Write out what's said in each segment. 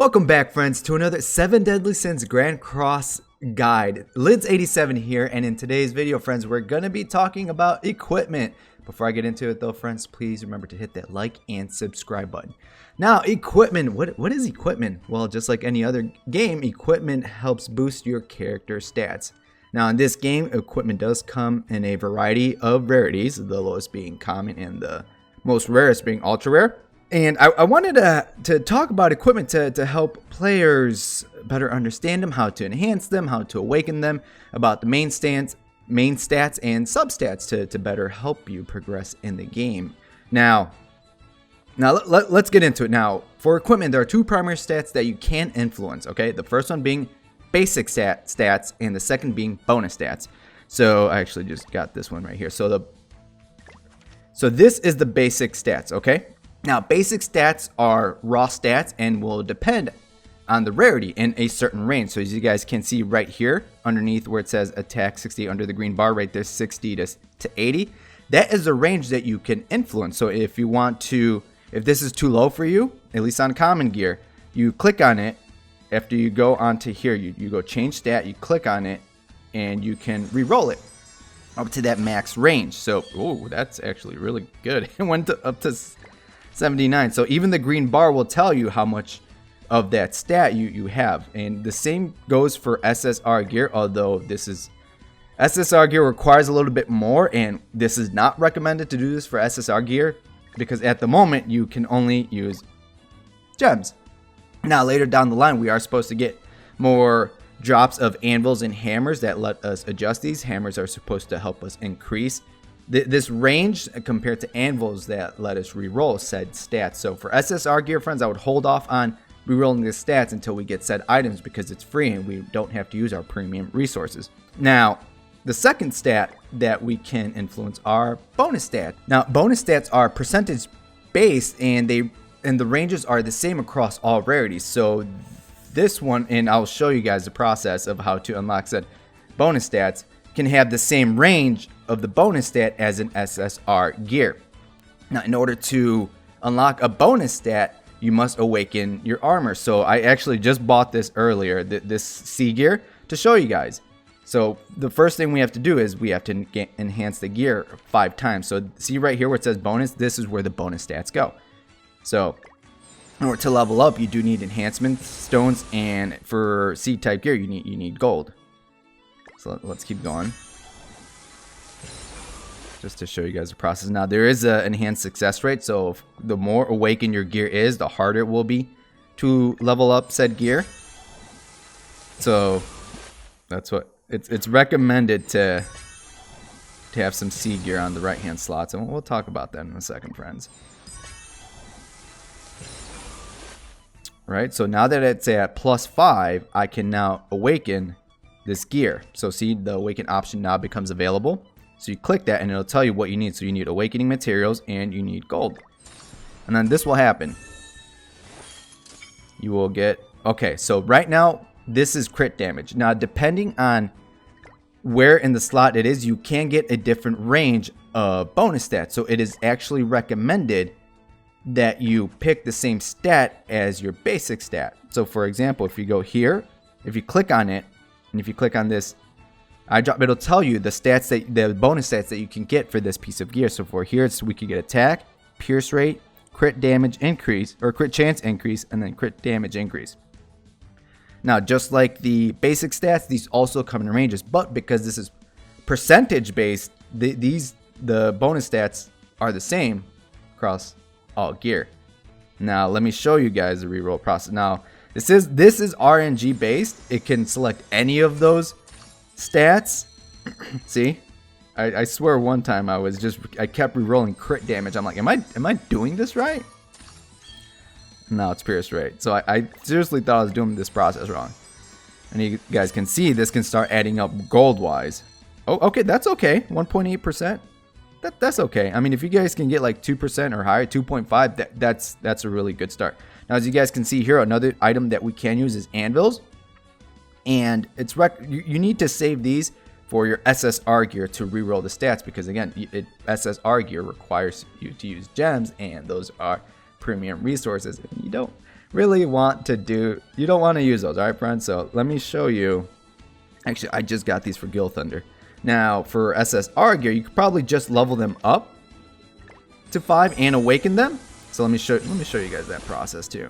Welcome back, friends, to another 7 Deadly Sins Grand Cross guide. Lids87 here, and in today's video, friends, we're going to be talking about equipment. Before I get into it, though, friends, please remember to hit that like and subscribe button. Now, equipment. What is equipment? Well, just like any other game, equipment helps boost your character stats. Now, in this game, equipment does come in a variety of rarities, the lowest being common and the most rarest being ultra rare. And I wanted to talk about equipment to help players better understand them, how to enhance them, how to awaken them, about the main stats and substats to better help you progress in the game. Now let's get into it. Now, for equipment, there are two primary stats that you can influence, okay? The first one being basic stats, and the second being bonus stats. So I actually just got this one right here. So this is the basic stats, okay? Now, basic stats are raw stats and will depend on the rarity in a certain range. So as you guys can see right here, underneath where it says attack 60 under the green bar, right there, 60 to 80, that is a range that you can influence. So if this is too low for you, at least on common gear, you click on it. After you go onto here, you go change stat, you click on it, and you can re-roll it up to that max range. So, oh, that's actually really good. It went up to 79. So even the green bar will tell you how much of that stat you have. And the same goes for SSR gear, although SSR gear requires a little bit more, and this is not recommended to do this for SSR gear because at the moment you can only use gems. Now later down the line we are supposed to get more drops of anvils and hammers that let us adjust these. Hammers are supposed to help us increase this range compared to anvils that let us reroll said stats. So for SSR gear, friends, I would hold off on rerolling the stats until we get said items because it's free and we don't have to use our premium resources. Now, the second stat that we can influence are bonus stats. Now, bonus stats are percentage based and the ranges are the same across all rarities. So this one, and I'll show you guys the process of how to unlock said bonus stats, can have the same range of the bonus stat as an SSR gear. Now, in order to unlock a bonus stat, you must awaken your armor. So I actually just bought this earlier, this C gear, to show you guys. So the first thing we have to do is we have to enhance the gear 5 times. So see right here where it says bonus, this is where the bonus stats go. So in order to level up, you do need enhancement stones, and for C type gear, you need gold. So let's keep going, just to show you guys the process. Now, there is an enhanced success rate, so the more awakened your gear is, the harder it will be to level up said gear. So that's what it's recommended to have some C gear on the right hand slots, and we'll talk about that in a second, friends. Right, so now that it's at +5, I can now awaken this gear. So see, the awaken option now becomes available. So you click that and it'll tell you what you need. So you need awakening materials and you need gold. And then this will happen. You will get, okay, so right now this is crit damage. Now, depending on where in the slot it is, you can get a different range of bonus stats. So it is actually recommended that you pick the same stat as your basic stat. So for example, if you go here, if you click on it, and if you click on this it'll tell you the bonus stats that you can get for this piece of gear. So for here, we could get attack, pierce rate, crit damage increase, or crit chance increase, and then crit damage increase. Now, just like the basic stats, these also come in ranges, but because this is percentage based, the bonus stats are the same across all gear. Now, let me show you guys the reroll process. Now, this is RNG based. It can select any of those stats. See, I swear one time I kept re-rolling crit damage. I'm like, am I doing this right? No, it's pierce rate. So I seriously thought I was doing this process wrong. And you guys can see this can start adding up gold wise. Oh, okay, that's okay. 1.8%. That's okay. I mean, if you guys can get like 2% or higher, 2.5, that's a really good start. Now, as you guys can see here, another item that we can use is anvils. And you need to save these for your SSR gear to reroll the stats, because again, SSR gear requires you to use gems, and those are premium resources. And you don't really want to do, you don't want to use those, all right, friends? So let me show you. Actually, I just got these for Gil Thunder. Now, for SSR gear, you could probably just level them up to 5 and awaken them. So let me show you guys that process too.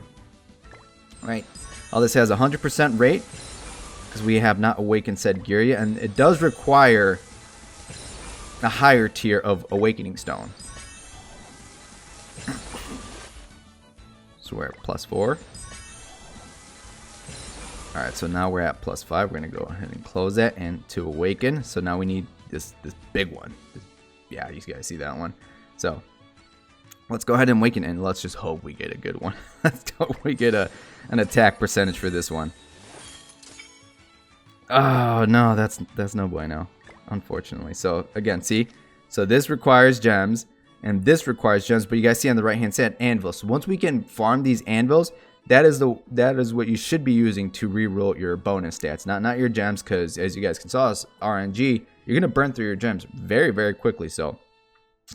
Right. All this has 100% rate because we have not awakened said gear yet, and it does require a higher tier of awakening stone. So we're at +4. Alright, so now we're at +5. We're going to go ahead and close that and to awaken. So now we need this big one. Yeah, you guys see that one. So let's go ahead and awaken and let's just hope we get a good one. Let's hope we get an attack percentage for this one. Oh, no, that's no bueno, unfortunately. So again, see? So this requires gems and this requires gems, but you guys see on the right-hand side anvils. So once we can farm these anvils, that is what you should be using to reroll your bonus stats, not your gems, because as you guys can saw, RNG, you're gonna burn through your gems very, very quickly. So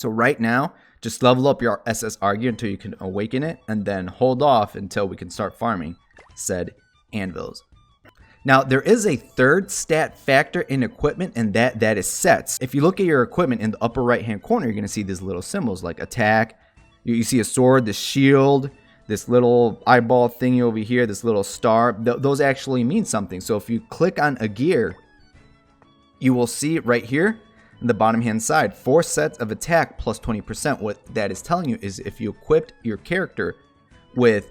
right now, just level up your SSR gear until you can awaken it, and then hold off until we can start farming said anvils. Now, there is a third stat factor in equipment, and that is sets. If you look at your equipment in the upper right-hand corner, you're gonna see these little symbols like attack. You see a sword, the shield, this little eyeball thingy over here, this little star. Those actually mean something. So if you click on a gear, you will see right here in the bottom hand side 4 sets of attack plus 20%. What that is telling you is if you equipped your character with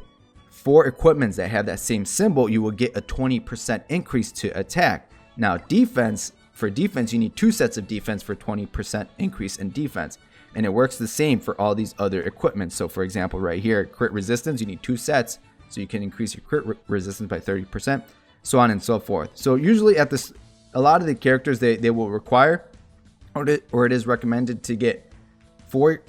4 equipments that have that same symbol, you will get a 20% increase to attack. Now for defense you need 2 sets of defense for 20% increase in defense. And it works the same for all these other equipment. So for example, right here, crit resistance, you need 2 sets. So you can increase your crit resistance by 30%, so on and so forth. So usually at this, a lot of the characters, they will require, or it is recommended to get 4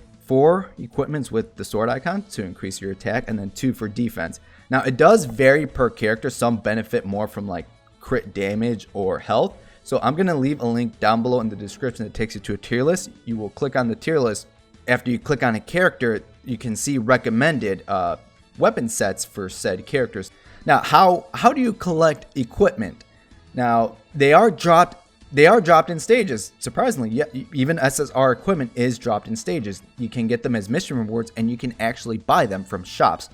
equipments with the sword icon to increase your attack, and then 2 for defense. Now it does vary per character. Some benefit more from like crit damage or health. So I'm going to leave a link down below in the description that takes you to a tier list. You will click on the tier list. After you click on a character, you can see recommended weapon sets for said characters. Now, how do you collect equipment? Now, they are dropped in stages. Surprisingly, yeah, even SSR equipment is dropped in stages. You can get them as mission rewards, and you can actually buy them from shops.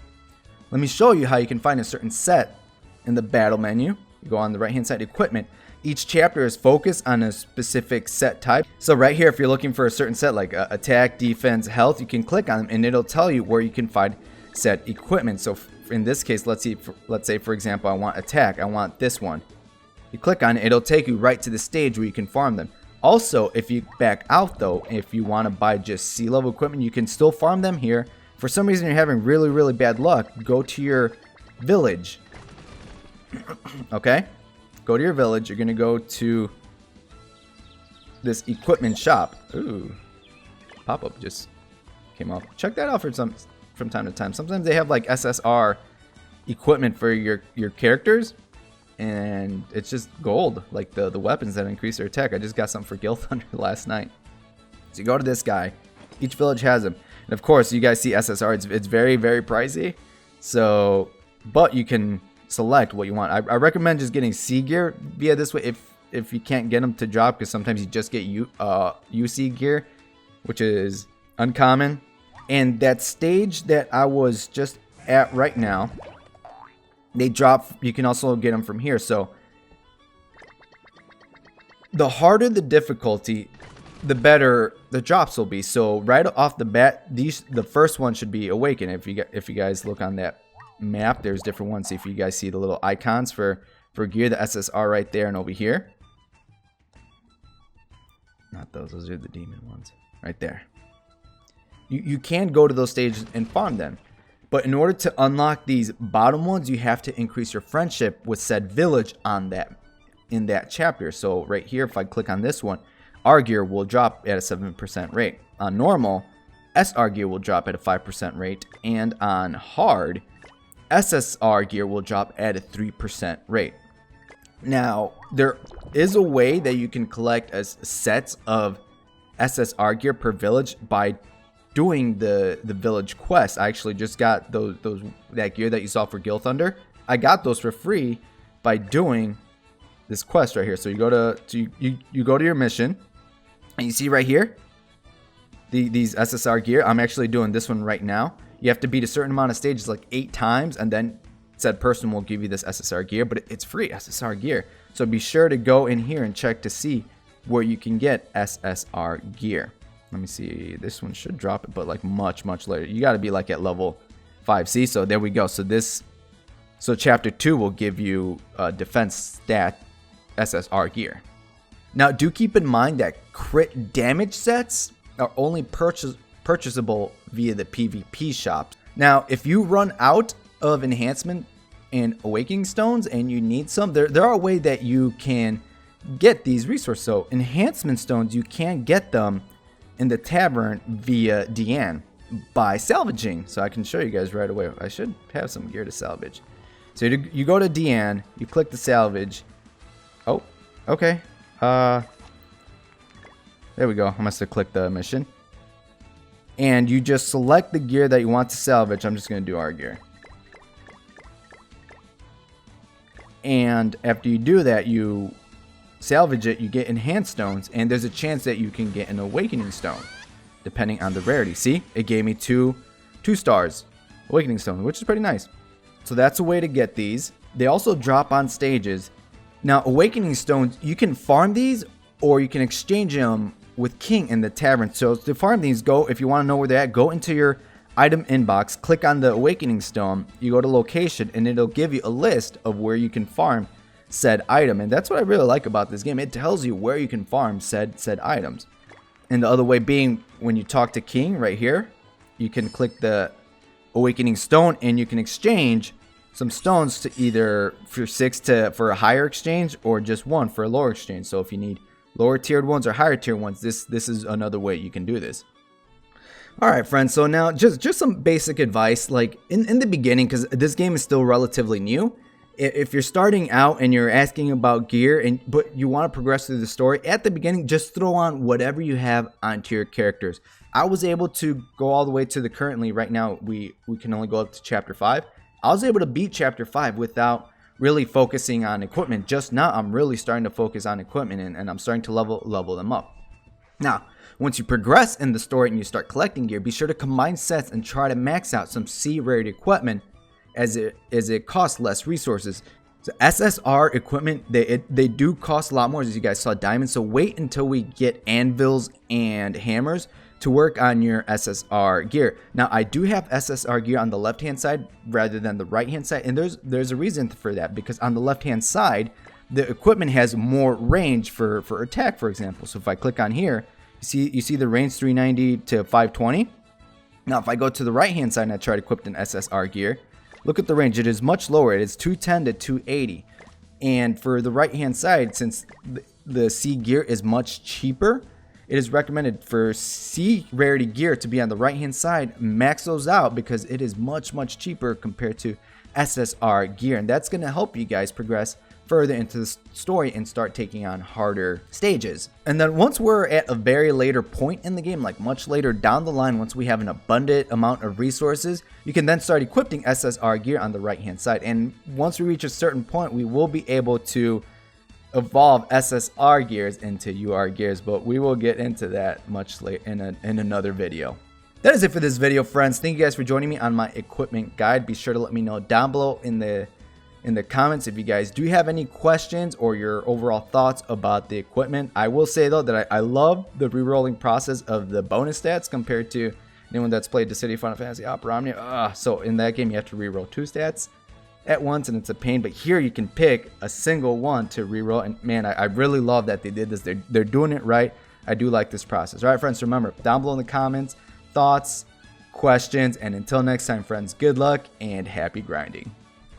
Let me show you how you can find a certain set in the battle menu. You go on the right-hand side, equipment. Each chapter is focused on a specific set type. So right here, if you're looking for a certain set like attack, defense, health, you can click on them and it'll tell you where you can find set equipment. So in this case, let's say for example, I want attack. I want this one. You click on it, it'll take you right to the stage where you can farm them. Also, if you back out though, if you want to buy just C-level equipment, you can still farm them here. For some reason you're having really, really bad luck, go to your village. Okay? Go to your village. You're going to go to this equipment shop. Ooh. Pop-up just came up. Check that out from time to time. Sometimes they have like SSR equipment for your characters, and it's just gold, like the weapons that increase their attack. I just got something for Gil Thunder last night. So you go to this guy. Each village has them. And of course, you guys see SSR. It's very, very pricey. So, but you can select what you want. I recommend just getting C gear via this way if you can't get them to drop, because sometimes you just get UC gear, which is uncommon. And that stage that I was just at right now, they drop. You can also get them from here. So the harder the difficulty, the better the drops will be. So right off the bat, the first one should be Awaken. If you guys look on that map, there's different ones. See if you guys see the little icons for gear, the SSR right there and over here. Not those are the demon ones right there. You can go to those stages and farm them, but in order to unlock these bottom ones, you have to increase your friendship with said village in that chapter. So right here, if I click on this one, R gear will drop at a 7% rate. On normal, SR gear will drop at a 5% rate, and on hard, SSR gear will drop at a 3% rate. Now, there is a way that you can collect as sets of SSR gear per village by doing the village quest. I actually just got that gear that you saw for Gil Thunder. I got those for free by doing this quest right here. So you go to your mission, and you see right here these SSR gear. I'm actually doing this one right now. You have to beat a certain amount of stages, like 8 times, and then said person will give you this SSR gear, but it's free SSR gear. So be sure to go in here and check to see where you can get SSR gear. Let me see. This one should drop it, but like much later. You got to be like at level 5C. So there we go. So chapter 2 will give you defense stat SSR gear. Now do keep in mind that crit damage sets are only purchasable via the PvP shops. Now if you run out of enhancement and awakening stones and you need some, there are a way that you can get these resources. So enhancement stones, you can get them in the tavern via Diane by salvaging. So I can show you guys right away. I should have some gear to salvage. So you go to Diane, you click the salvage. Oh, okay. There we go. I must have clicked the mission. And you just select the gear that you want to salvage. I'm just going to do our gear. And after you do that, you salvage it, you get enhanced stones, and there's a chance that you can get an awakening stone, depending on the rarity. See, it gave me two stars awakening stone, which is pretty nice. So that's a way to get these. They also drop on stages. Now, awakening stones, you can farm these, or you can exchange them with King in the tavern. So to farm these, if you want to know where they're at, go into your item inbox, click on the awakening stone, you go to location, and it'll give you a list of where you can farm said item. And that's what I really like about this game. It tells you where you can farm said items. And the other way being, when you talk to King right here, you can click the awakening stone and you can exchange some stones to either for a higher exchange, or just one for a lower exchange. So if you need lower tiered ones or higher tier ones, this is another way you can do this. Alright friends, so now just some basic advice. Like in the beginning, because this game is still relatively new, if you're starting out and you're asking about gear but you want to progress through the story, at the beginning just throw on whatever you have onto your characters. I was able to go all the way to the currently, right now we can only go up to chapter 5. I was able to beat chapter 5 without really focusing on equipment. Just now I'm really starting to focus on equipment, and I'm starting to level them up. Now once you progress in the story and you start collecting gear, be sure to combine sets and try to max out some C rarity equipment, as it costs less resources. So SSR equipment, they do cost a lot more, as you guys saw diamonds. So wait until we get anvils and hammers to work on your SSR gear. Now I do have SSR gear on the left hand side rather than the right hand side, and there's a reason for that, because on the left hand side the equipment has more range for attack, for example. So if I click on here, you see the range 390 to 520. Now if I go to the right hand side and I try to equip an SSR gear, look at the range. It is much lower. It is 210 to 280. And for the right hand side, since the C gear is much cheaper, it is recommended for C rarity gear to be on the right hand side. Max those out, because it is much cheaper compared to SSR gear, and that's going to help you guys progress further into the story and start taking on harder stages. And then once we're at a very later point in the game, like much later down the line, once we have an abundant amount of resources, you can then start equipping SSR gear on the right hand side. And once we reach a certain point, we will be able to evolve SSR gears into UR gears, but we will get into that much later in another video. That is it for this video, friends. Thank you guys for joining me on my equipment guide. Be sure to let me know down below in the comments if you guys do have any questions or your overall thoughts about the equipment. I will say though that I love the re-rolling process of the bonus stats compared to anyone that's played the City of Final Fantasy Opera Omnia. So in that game you have to re-roll 2 stats at once, and it's a pain, but here you can pick a single one to re-roll, and man, I really love that they did this. They're doing it right. I do like this process. All right friends, remember, down below in the comments, thoughts, questions, and until next time friends, good luck and happy grinding.